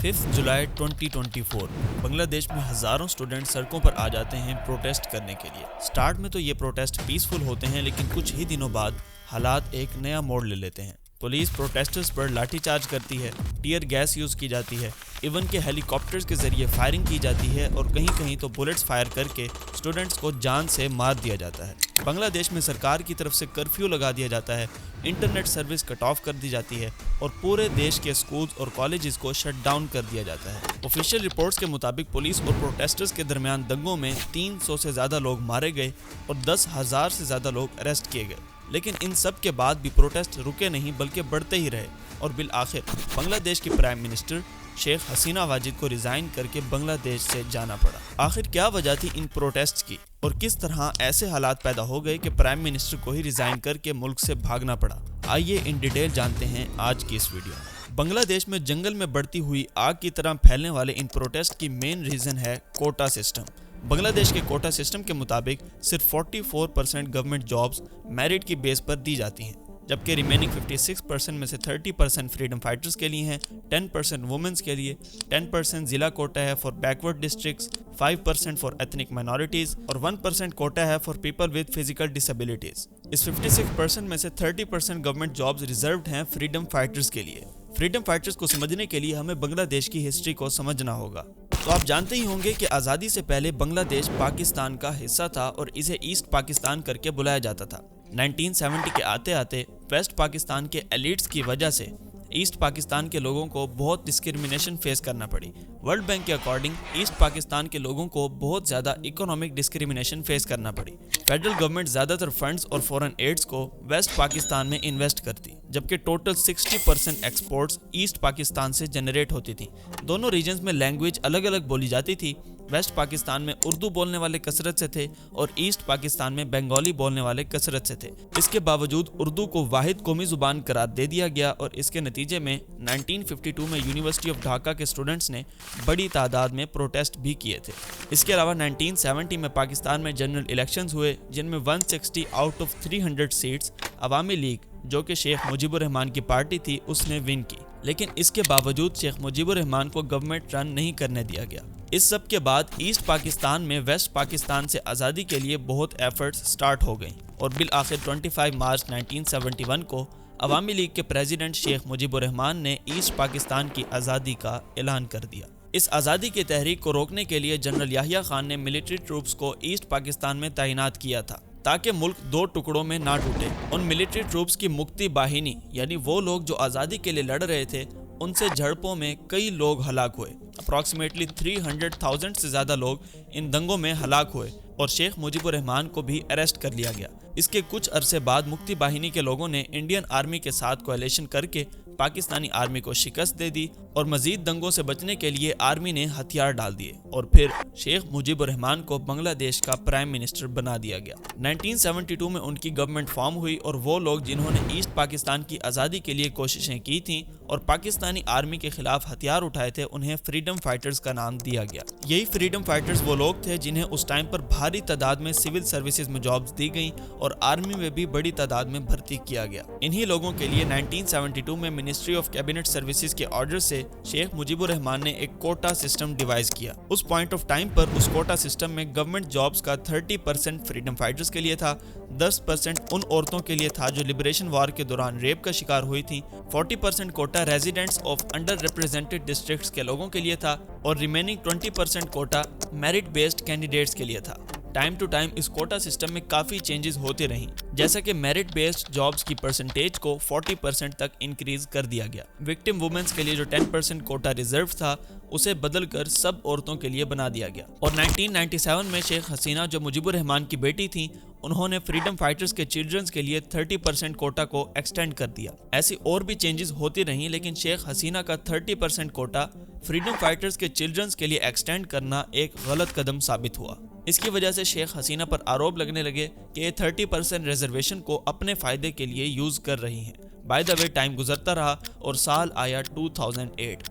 5 جولائی 2024 بنگلہ دیش میں ہزاروں سٹوڈنٹ سڑکوں پر آ جاتے ہیں پروٹیسٹ کرنے کے لیے۔ سٹارٹ میں تو یہ پروٹیسٹ پیسفل ہوتے ہیں، لیکن کچھ ہی دنوں بعد حالات ایک نیا موڑ لے لیتے ہیں۔ پولیس پروٹیسٹرز پر لاٹھی چارج کرتی ہے، ٹیئر گیس یوز کی جاتی ہے، ایون کہ ہیلی کاپٹرز کے ذریعے فائرنگ کی جاتی ہے اور کہیں کہیں تو بلٹس فائر کر کے سٹوڈنٹس کو جان سے مار دیا جاتا ہے۔ بنگلہ دیش میں سرکار کی طرف سے کرفیو لگا دیا جاتا ہے، انٹرنیٹ سروس کٹ آف کر دی جاتی ہے اور پورے دیش کے سکولز اور کالجز کو شٹ ڈاؤن کر دیا جاتا ہے۔ آفیشیل رپورٹس کے مطابق پولیس اور پروٹیسٹرز کے درمیان دنگوں میں 300 سے زیادہ لوگ مارے گئے اور 10,000 سے زیادہ لوگ اریسٹ کیے گئے، لیکن ان سب کے بعد بھی پروٹیسٹ رکے نہیں بلکہ بڑھتے ہی رہے اور بالآخر بنگلہ دیش کی پرائم منسٹر شیخ حسینہ واجد کو ریزائن کر کے بنگلہ دیش سے جانا پڑا۔ آخر کیا وجہ تھی ان پروٹیسٹ کی اور کس طرح ایسے حالات پیدا ہو گئے کہ پرائم منسٹر کو ہی ریزائن کر کے ملک سے بھاگنا پڑا؟ آئیے ان ڈیٹیل جانتے ہیں آج کی اس ویڈیو میں۔ بنگلہ دیش میں جنگل میں بڑھتی ہوئی آگ کی طرح پھیلنے والے ان پروٹیسٹ کی مین ریزن ہے کوٹا سسٹم۔ بنگلہ دیش کے کوٹا سسٹم کے مطابق صرف 44% گورنمنٹ جابز میرٹ کی بیس پر دی جاتی ہیں، جبکہ ریمیننگ 56% میں سے 30% فریڈم فائٹرز کے لیے ہیں، 10% وومنز کے لیے، 10% ضلع کوٹا ہے for backward districts, 5% for ethnic minorities اور 1% کوٹا ہے for people with physical disabilities. اس 56% میں سے 30% گورنمنٹ جابز ریزروڈ ہیں فریڈم فائٹرز کے لیے۔ فریڈم فائٹرز کو سمجھنے کے لیے ہمیں بنگلہ دیش کی ہسٹری کو سمجھنا ہوگا۔ تو آپ جانتے ہی ہوں گے کہ آزادی سے پہلے بنگلہ دیش پاکستان کا حصہ تھا اور اسے ایسٹ پاکستان کر کے بلایا جاتا تھا۔ 1970 کے آتے آتے ویسٹ پاکستان کے ایلیٹس کی وجہ سے ایسٹ پاکستان کے لوگوں کو بہت ڈسکریمنیشن فیس کرنا پڑی۔ ورلڈ بینک کے اکارڈنگ ایسٹ پاکستان کے لوگوں کو بہت زیادہ اکنامک ڈسکریمنیشن فیس کرنا پڑی۔ فیڈرل گورنمنٹ زیادہ تر فنڈز اور فورن ایڈز کو ویسٹ پاکستان میں انویسٹ کرتی، جبکہ ٹوٹل 60% ایکسپورٹس ایسٹ پاکستان سے جنریٹ ہوتی تھی۔ دونوں ریجنز میں لینگویج الگ الگ بولی جاتی تھی۔ ویسٹ پاکستان میں اردو بولنے والے کثرت سے تھے اور ایسٹ پاکستان میں بنگالی بولنے والے کثرت سے تھے۔ اس کے باوجود اردو کو واحد قومی زبان قرار دے دیا گیا اور اس کے نتیجے میں 1952 میں یونیورسٹی آف ڈھاکہ کے اسٹوڈنٹس نے بڑی تعداد میں پروٹیسٹ بھی کیے تھے۔ اس کے علاوہ 1970 میں پاکستان میں جنرل الیکشنز ہوئے، جن میں 160 آؤٹ آف 300 سیٹس عوامی لیگ، جو کہ شیخ مجیب الرحمان کی پارٹی تھی، اس نے ون کی، لیکن اس کے باوجود شیخ مجیب الرحمان کو گورنمنٹ رن نہیں کرنے دیا گیا۔ اس سب کے بعد ایسٹ پاکستان میں ویسٹ پاکستان سے آزادی کے لیے بہت ایفرٹس سٹارٹ ہو گئیں اور بالآخر 25 مارچ 1971 کو عوامی لیگ کے پریزیڈنٹ شیخ مجیب الرحمان نے ایسٹ پاکستان کی آزادی کا اعلان کر دیا۔ اس آزادی کی تحریک کو روکنے کے لیے جنرل یحییٰ خان نے ملٹری ٹروپس کو ایسٹ پاکستان میں تعینات کیا تھا تاکہ ملک دو ٹکڑوں میں نہ ٹوٹے۔ ان ملٹری ٹروپس کی مکتی باہنی، یعنی وہ لوگ جو آزادی کے لیے لڑ رہے تھے، ان سے جھڑپوں میں کئی لوگ ہلاک ہوئے۔ اپروکسیمیٹلی 300,000 سے زیادہ لوگ ان دنگوں میں ہلاک ہوئے اور شیخ مجیب الرحمان کو بھی اریسٹ کر لیا گیا۔ اس کے کچھ عرصے بعد مکتی باہنی کے لوگوں نے انڈین آرمی کے ساتھ کولیشن کر کے پاکستانی آرمی کو شکست دے دی اور مزید دنگوں سے بچنے کے لیے آرمی نے ہتھیار ڈال دیے اور پھر شیخ مجیب الرحمان کو بنگلہ دیش کا پرائم منسٹر بنا دیا گیا۔ 1972 میں ان کی گورنمنٹ فارم ہوئی اور وہ لوگ جنہوں نے ایسٹ پاکستان کی آزادی کے لیے کوششیں کی تھیں اور پاکستانی آرمی کے خلاف ہتھیار اٹھائے تھے، انہیں فریڈم فائٹرز کا نام دیا گیا۔ یہی فریڈم فائٹرز وہ لوگ تھے جنہیں اس ٹائم پر بھاری تعداد میں سول سروسز میں جابز دی گئیں اور آرمی میں بھی بڑی تعداد میں بھرتی کیا گیا۔ انہی لوگوں کے لیے 1972 میں منسٹری آف کیبنٹ سروسز کے آرڈر سے شیخ مجیب الرحمان نے ایک کوٹا سسٹم ڈیوائز کیا۔ اس پوائنٹ آف ٹائم پر اس کوٹا سسٹم میں گورنمنٹ جابز کا 30% فریڈم فائٹرز کے لیے تھا، 10% ان عورتوں کے لیے تھا جو لبریشن وار کے دوران ریپ کا شکار ہوئی تھیں، 40% quota residents of under represented districts کے لوگوں کے لیے تھا اور remaining 20% quota merit based candidates کے لیے تھا۔ ٹائم ٹو ٹائم اس کوٹا سسٹم میں کافی چینجز ہوتے رہیں، جیسا کہ میرٹ بیسڈ جابز کی پرسنٹیج کو 40% تک انکریز کر دیا گیا۔ وکٹم وومنز کے لیے جو 10% کوٹا ریزرو تھا، اسے بدل کر سب عورتوں کے لیے بنا دیا گیا۔ اور 1997 میں شیخ حسینہ جو مجیب الرحمان کی بیٹی تھیں، انہوں نے فریڈم فائٹرز کے چلڈرنز کے لیے 30% کوٹا کو ایکسٹینڈ کر دیا۔ ایسی اور بھی چینجز ہوتی رہیں، لیکن شیخ حسینہ کا 30% کوٹا فریڈم فائٹرز کے چلڈرنز کے لیے ایکسٹینڈ کرنا ایک غلط قدم ثابت ہوا۔ اس کی وجہ سے شیخ حسینہ پر آروپ لگنے لگے کہ یہ 30% ریزرویشن کو اپنے فائدے کے لیے یوز کر رہی ہیں۔ بائی دا وے ٹائم گزرتا رہا اور سال آیا 2008۔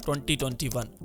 2021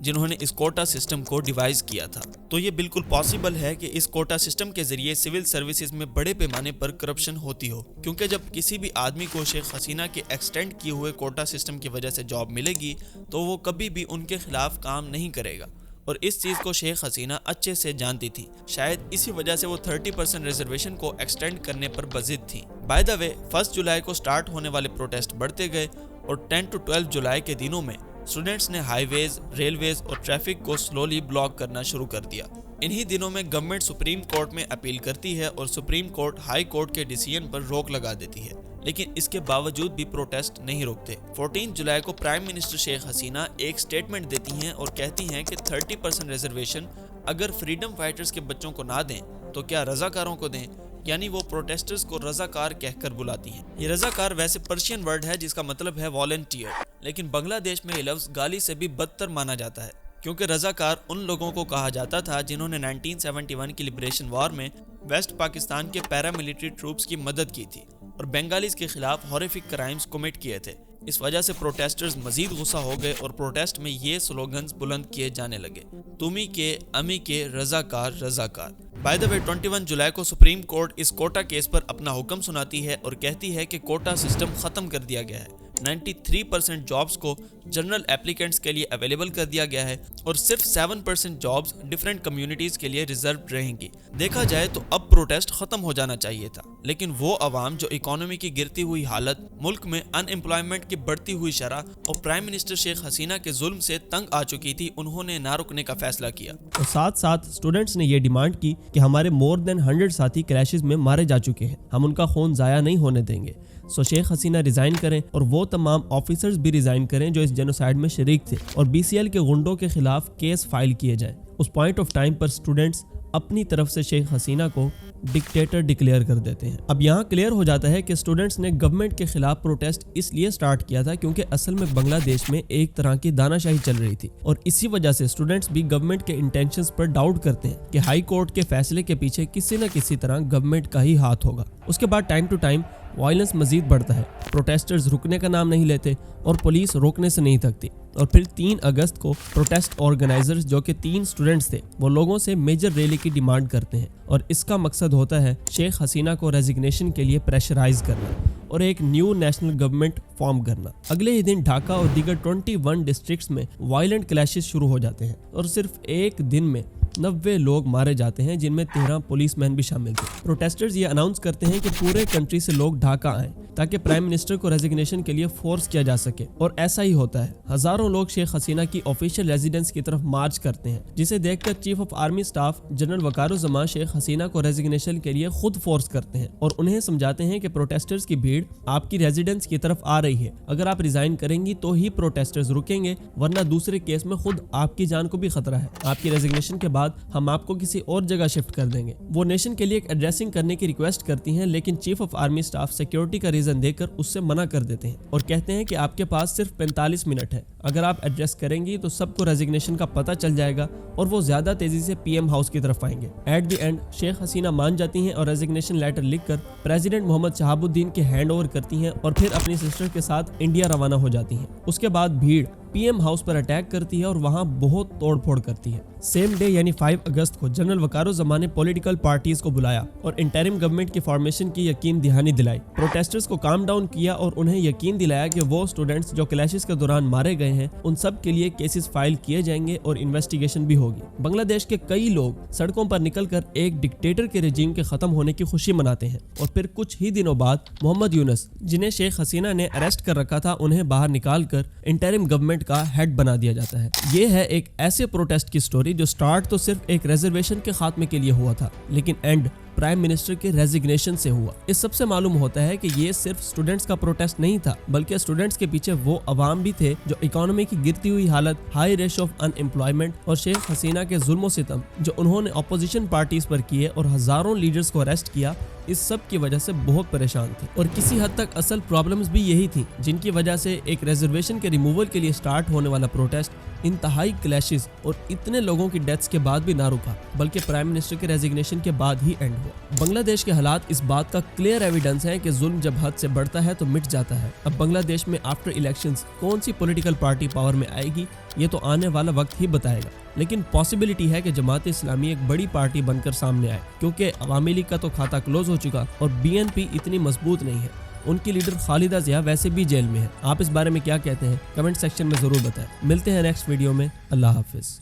جنہوں نے اس کوٹا سسٹم کو ڈیوائز کیا تھا۔ تو یہ بالکل پاسبل ہے کہ اس کوٹا سسٹم کے ذریعے سول سروسز میں بڑے پیمانے پر کرپشن ہوتی ہو، کیونکہ جب کسی بھی آدمی کو شیخ حسینہ کے ایکسٹینڈ کیے ہوئے کوٹا سسٹم کی وجہ سے جاب ملے گی تو وہ کبھی بھی ان کے خلاف کام نہیں کرے گا، اور اس چیز کو شیخ حسینہ اچھے سے جانتی تھی۔ شاید اسی وجہ سے وہ 30% ریزرویشن کو ایکسٹینڈ کرنے پر بضد تھی۔ بائی دا وے 1 جولائی کو سٹارٹ ہونے والے پروٹیسٹ بڑھتے گئے اور 10 to 12 جولائی کے دنوں میں اسٹوڈنٹس نے ہائی ویز، ریلویز اور ٹریفک کو سلولی بلاک کرنا شروع کر دیا۔ انہی دنوں میں گورنمنٹ سپریم کورٹ میں اپیل کرتی ہے اور سپریم کورٹ ہائی کورٹ کے ڈیسیژن پر روک لگا دیتی ہے، لیکن اس کے باوجود بھی پروٹیسٹ نہیں رکتے۔ 14 جولائی کو پرائم منسٹر شیخ حسینہ ایک سٹیٹمنٹ دیتی ہیں اور کہتی ہیں کہ 30% ریزرویشن اگر فریڈم فائٹرز کے بچوں کو نہ دیں تو کیا رضاکاروں کو دیں، یعنی وہ پروٹیسٹرز کو رضاکار کہہ کر بلاتی ہیں۔ یہ رضاکار ویسے پرشین ورڈ ہے جس کا مطلب ہے والنٹیئر، لیکن بنگلہ دیش میں یہ لفظ گالی سے بھی بدتر مانا جاتا ہے، کیونکہ رضاکار ان لوگوں کو کہا جاتا تھا جنہوں نے 1971 کی لبریشن وار میں ویسٹ پاکستان کے پیراملٹری ٹروپس کی مدد کی تھی اور بنگالیز کے خلاف ہارریفک کرائمز کمٹ کیے تھے۔ اس وجہ سے پروٹیسٹرز مزید غصہ ہو گئے اور پروٹیسٹ میں یہ سلوگنز بلند کیے جانے لگے، تمی کے، امی کے، رضاکار، رضاکار۔ بائی دا وے 21 جولائی کو سپریم کورٹ اس کوٹا کیس پر اپنا حکم سناتی ہے اور کہتی ہے کہ کوٹا سسٹم ختم کر دیا گیا ہے۔ 93% جابز کو جنرل اپلیکینٹس کے لیے اویلیبل کر دیا گیا ہے اور صرف 7% جابز ڈیفرنٹ کمیونٹیز کے لیے ریزرو رہیں گی۔ دیکھا جائے تو اب پروٹیسٹ ختم ہو جانا چاہیے تھا، لیکن وہ عوام جو اکانومی کی گرتی ہوئی حالت، ملک میں ان امپلائمنٹ کی بڑھتی ہوئی شرح اور پرائم منسٹر شیخ حسینہ کے ظلم سے تنگ آ چکی تھی، انہوں نے نہ رکنے کا فیصلہ کیا۔ اور ساتھ ساتھ اسٹوڈنٹس نے یہ ڈیمانڈ کی کہ ہمارے مور دین 100 ساتھی کلیشز میں مارے جا چکے ہیں، ہم ان کا خون ضائع نہیں ہونے دیں گے۔ سو شیخ حسینہ ریزائن کریں اور وہ تمام آفیسرز بھی ریزائن کریں جو اس جینوسائیڈ میں شریک تھے، اور BCL کے غنڈوں کے خلاف کیس فائل کیے جائیں۔ اس پوائنٹ آف ٹائم پر اسٹوڈنٹس اپنی طرف سے شیخ حسینہ کو ڈکٹیٹر ڈکلیئر کر دیتے ہیں۔ اب یہاں کلیئر ہو جاتا ہے کہ اسٹوڈنٹس نے گورنمنٹ کے خلاف پروٹیسٹ اس لیے سٹارٹ کیا تھا کیونکہ اصل میں بنگلہ دیش میں ایک طرح کی دانہ شاہی چل رہی تھی، اور اسی وجہ سے اسٹوڈنٹس بھی گورنمنٹ کے انٹینشنز پر ڈاؤٹ کرتے ہیں کہ ہائی کورٹ کے فیصلے کے پیچھے کسی نہ کسی طرح گورنمنٹ کا ہی ہاتھ ہوگا۔ اس کے بعد ٹائم ٹو ٹائم وائلنس مزید بڑھتا ہے، پروٹیسٹرز رکنے کا نام نہیں لیتے اور پولیس روکنے سے نہیں تھکتی، اور پھر 3 اگست کو پروٹیسٹ آرگنائزرز جو کہ 3 سٹوڈنٹس تھے وہ لوگوں سے میجر ریلی کی ڈیمانڈ کرتے ہیں، اور اس کا مقصد ہوتا ہے شیخ حسینہ کو ریزگنیشن کے لیے پریشرائز کرنا اور ایک نیو نیشنل گورنمنٹ فارم کرنا۔ اگلے ہی دن ڈھاکہ اور دیگر 21 ڈسٹرکٹس میں وائلنٹ کلیشز شروع ہو جاتے ہیں، اور صرف ایک دن میں 90 لوگ مارے جاتے ہیں، جن میں 13 پولیس مین بھی شامل تھے۔ پروٹیسٹرز یہ اناؤنس کرتے ہیں کہ پورے کنٹری سے لوگ ڈھاکہ آئیں تاکہ پرائم منسٹر کو ریزگنیشن کے لیے فورس کیا جا سکے، اور ایسا ہی ہوتا ہے۔ ہزاروں لوگ شیخ حسینہ کی آفیشیل ریزیڈنس کی طرف مارچ کرتے ہیں، جسے دیکھ کر chief of army staff general Wakeruzzaman Sheikh Hasina کو ریزگنیشن کے لیے خود فورس کرتے ہیں اور انہیں سمجھاتے ہیں کہ پروٹیسٹرز کی بھیڑ آپ کی ریزیڈنس کی طرف آ رہی ہے، اگر آپ ریزائن کریں گی تو ہی پروٹیسٹرز رکیں گے، ورنہ دوسرے کیس میں خود آپ کی جان کو بھی خطرہ ہے۔ آپ کی ریزگنیشن کے بعد ہم آپ کو کسی اور جگہ شفٹ کر دیں گے۔ وہ نیشن کے لیے ایک ایڈریسنگ کرنے کی ریکویسٹ کرتی ہیں، لیکن chief of army staff security کا ریزن دے کر اس سے منع کر دیتے ہیں اور کہتے ہیں کہ آپ کے پاس صرف 45 منٹ ہے، اگر آپ ایڈریس کریں گی تو سب کو ریزگنیشن کا پتہ چل جائے گا اور وہ زیادہ تیزی سے PM ہاؤس کی طرف آئیں گے۔ At the end Sheikh Hasina مان جاتی ہیں اور ریزگنیشن لیٹر لکھ کر پریزیڈنٹ محمد شہاب الدین کے ہینڈ اوور کرتی ہیں اور پھر اپنی سسٹر کے ساتھ انڈیا روانہ ہو جاتی ہیں۔ اس کے بعد بھیڑ PM ہاؤس پر اٹیک کرتی ہے اور وہاں بہت توڑ پھوڑ کرتی ہے۔ سیم ڈے یعنی 5 اگست کو جنرل وقارالزمان نے پولیٹیکل پارٹیز کو بلایا اور انٹرم گورنمنٹ کی فارمیشن کی یقین دہانی دلائی، پروٹیسٹرز کو کام ڈاؤن کیا اور انہیں یقین دلایا کہ وہ اسٹوڈنٹس جو کلیشز کے دوران مارے گئے ہیں ان سب کے لیے کیسز فائل کیے جائیں گے اور انویسٹیگیشن بھی ہوگی۔ بنگلہ دیش کے کئی لوگ سڑکوں پر نکل کر ایک ڈکٹیٹر کے رجیم کے ختم ہونے کی خوشی مناتے ہیں، اور پھر کچھ ہی دنوں بعد محمد یونس جنہیں شیخ حسینہ نے اریسٹ کر رکھا تھا انہیں باہر نکال کر انٹرم گورنمنٹ کا ہیڈ بنا دیا جاتا ہے۔ یہ ہے ایک ایسے پروٹیسٹ کی سٹوری جو سٹارٹ تو صرف ایک ریزرویشن کے خاتمے کے لیے ہوا تھا، لیکن اینڈ پرائم منسٹر کے ریزگنیشن سے ہوا۔ اس سب سے معلوم ہوتا ہے کہ یہ صرف اسٹوڈنٹس کا پروٹیسٹ نہیں تھا، بلکہ اسٹوڈنٹس کے پیچھے وہ عوام بھی تھے جو اکانومی کی گرتی ہوئی حالت، high ratio of in employment اور شیخ حسینہ کے ظلم و ستم جو انہوں نے اپوزیشن پارٹیز پر کیے اور ہزاروں لیڈرز کو اریسٹ کیا، اس سب کی وجہ سے بہت پریشان تھے۔ اور کسی حد تک اصل پرابلمز بھی یہی تھیں جن کی وجہ سے ایک ریزرویشن کے ریموول کے لیے سٹارٹ ہونے والا پروٹیسٹ انتہائی کلیشز اور اتنے لوگوں کی ڈیتھس کے بعد بھی نہ رکا، بلکہ پرائم منسٹر کے ریزگنیشن کے بعد ہی اینڈ ہوا۔ بنگلہ دیش کے حالات اس بات کا کلیئر ایویڈنس ہے کہ ظلم جب حد سے بڑھتا ہے تو مٹ جاتا ہے۔ اب بنگلہ دیش میں آفٹر الیکشنز کون سی پولیٹیکل پارٹی پاور میں آئے گی یہ تو آنے والا وقت ہی بتائے گا، لیکن پاسبلٹی ہے کہ جماعت اسلامی ایک بڑی پارٹی بن کر سامنے آئے، کیونکہ عوامی لیگ کا تو کھاتہ کلوز ہو چکا اور بی این پی اتنی مضبوط نہیں ہے۔ ان کی لیڈر خالدہ ضیاء ویسے بھی جیل میں ہے۔ آپ اس بارے میں کیا کہتے ہیں؟ کمنٹ سیکشن میں ضرور بتائیں۔ ملتے ہیں نیکسٹ ویڈیو میں۔ اللہ حافظ۔